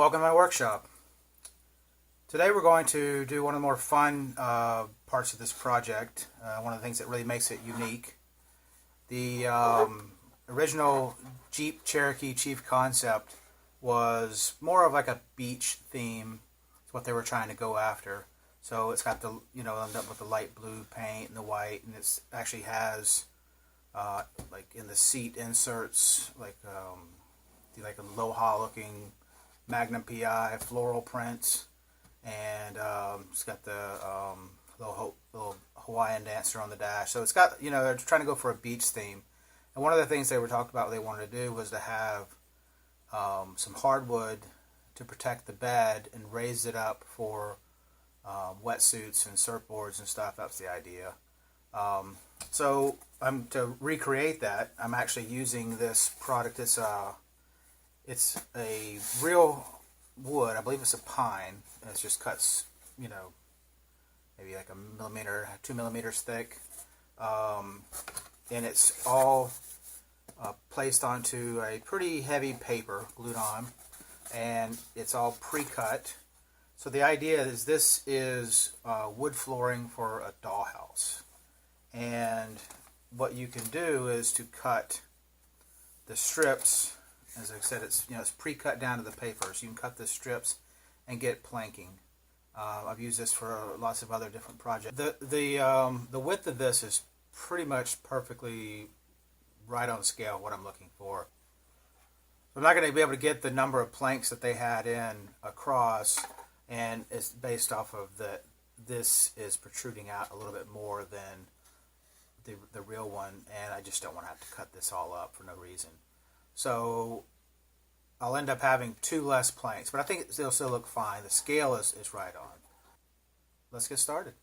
welcome to my workshop. Today we're going to do one of the more fun parts of this project, one of the things that really makes it unique. The original Jeep Cherokee Chief Concept was more of like a beach theme. It's what they were trying to go after. So it's got the, ended up with the light blue paint and the white, and it actually has like in the seat inserts, like aloha looking Magnum PI floral prints, and it's got the little Hawaiian dancer on the dash. So it's got, they're trying to go for a beach theme. And one of the things they were talking about they wanted to do was to have some hardwood to protect the bed and raise it up for wetsuits and surfboards and stuff. That's the idea. So to recreate that, I'm actually using this product. It's a real wood. I believe it's a pine. And it's just cuts, maybe like a millimeter, 2 millimeters thick. And it's all placed onto a pretty heavy paper, glued on. And it's all pre-cut. So the idea is this is wood flooring for a dollhouse. And what you can do is to cut the strips. As I said, it's pre-cut down to the paper, so you can cut the strips and get planking. I've used this for lots of other different projects. The width of this is pretty much perfectly right on scale what I'm looking for. I'm not going to be able to get the number of planks that they had in across, and it's based off of that. This is protruding out a little bit more than the real one, and I just don't want to have to cut this all up for no reason. So I'll end up having 2 less planks, but I think it'll still look fine. The scale is right on. Let's get started.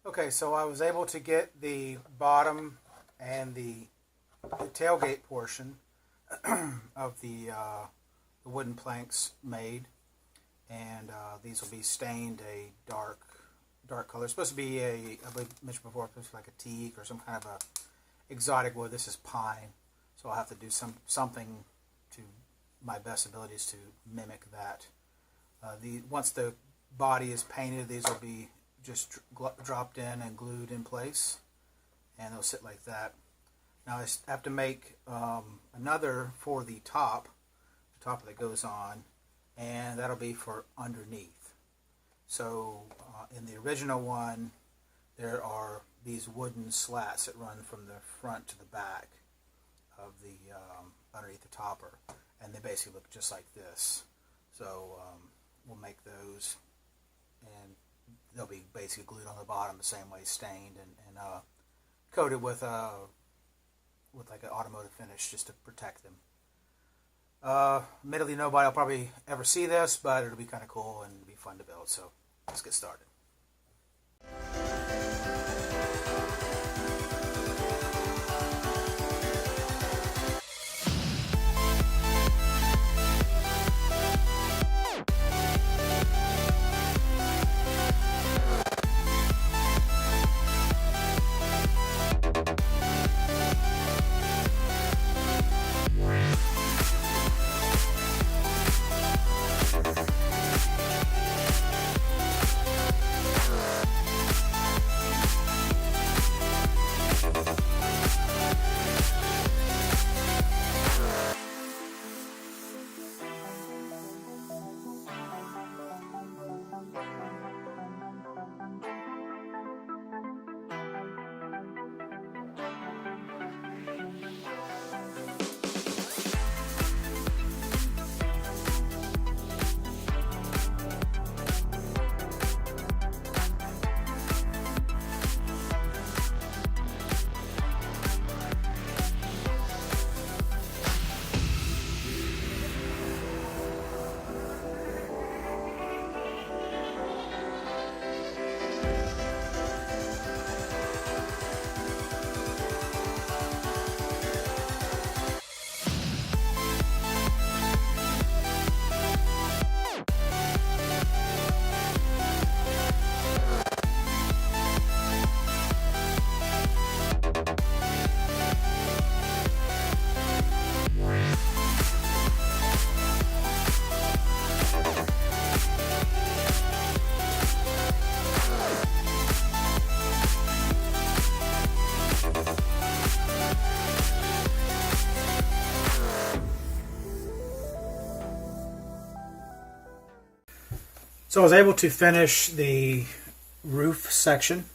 Okay, so I was able to get the bottom and the tailgate portion of the wooden planks made, and these will be stained a dark color. It's supposed to be I believe I mentioned before, it's supposed to be like a teak or some kind of a exotic wood. This is pine, so I'll have to do something to my best abilities to mimic that. Once the body is painted, these will be just dropped in and glued in place, and they'll sit like that. Now I have to make another for the top that goes on, and that'll be for underneath. So in the original one, there are these wooden slats that run from the front to the back of the underneath the topper, and they basically look just like this. So we'll make those, and they'll be basically glued on the bottom the same way, stained and coated with like an automotive finish just to protect them. Admittedly, nobody will probably ever see this, but it'll be kind of cool and be fun to build. So let's get started. So I was able to finish the roof section,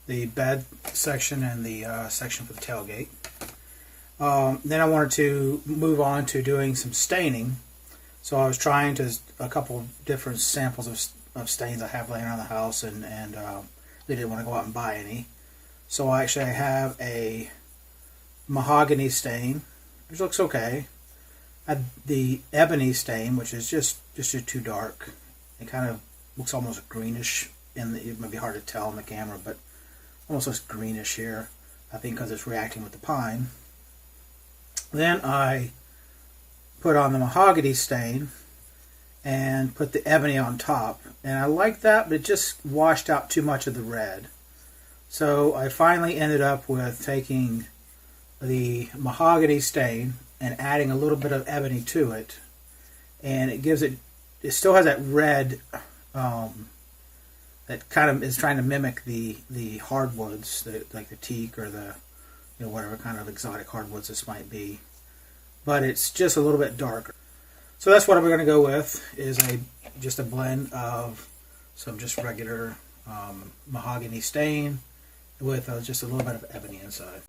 the bed section, and the section for the tailgate. Then I wanted to move on to doing some staining. So I was trying a couple different samples of stains I have laying around the house, and they didn't want to go out and buy any. So I actually have a mahogany stain, which looks okay. I had the ebony stain, which is just too dark. It kind of looks almost greenish. It might be hard to tell on the camera, but almost looks greenish here. I think because it's reacting with the pine. Then I put on the mahogany stain and put the ebony on top. And I like that, but it just washed out too much of the red. So I finally ended up with taking the mahogany stain and adding a little bit of ebony to it, and it gives it still has that red that kind of is trying to mimic the hardwoods, like the teak or the whatever kind of exotic hardwoods this might be, but it's just a little bit darker. So that's what I'm going to go with, is just a blend of some just regular mahogany stain with just a little bit of ebony inside.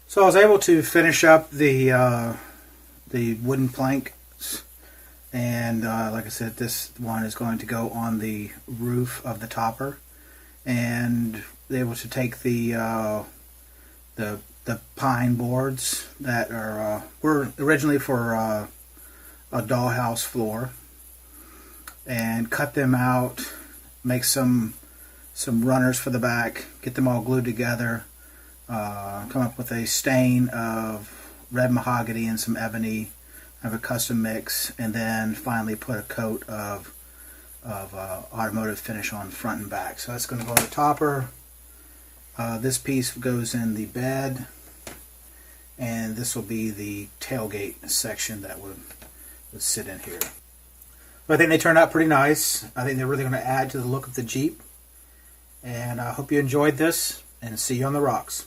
So I was able to finish up the wooden planks, and like I said, this one is going to go on the roof of the topper, and able to take the pine boards that were originally for a dollhouse floor, and cut them out, make some runners for the back, get them all glued together. Come up with a stain of red mahogany and some ebony, have a custom mix, and then finally put a coat of automotive finish on front and back. So that's going to go on the topper. This piece goes in the bed, and this will be the tailgate section that would sit in here. But I think they turned out pretty nice. I think they're really going to add to the look of the Jeep. And I hope you enjoyed this, and see you on the rocks.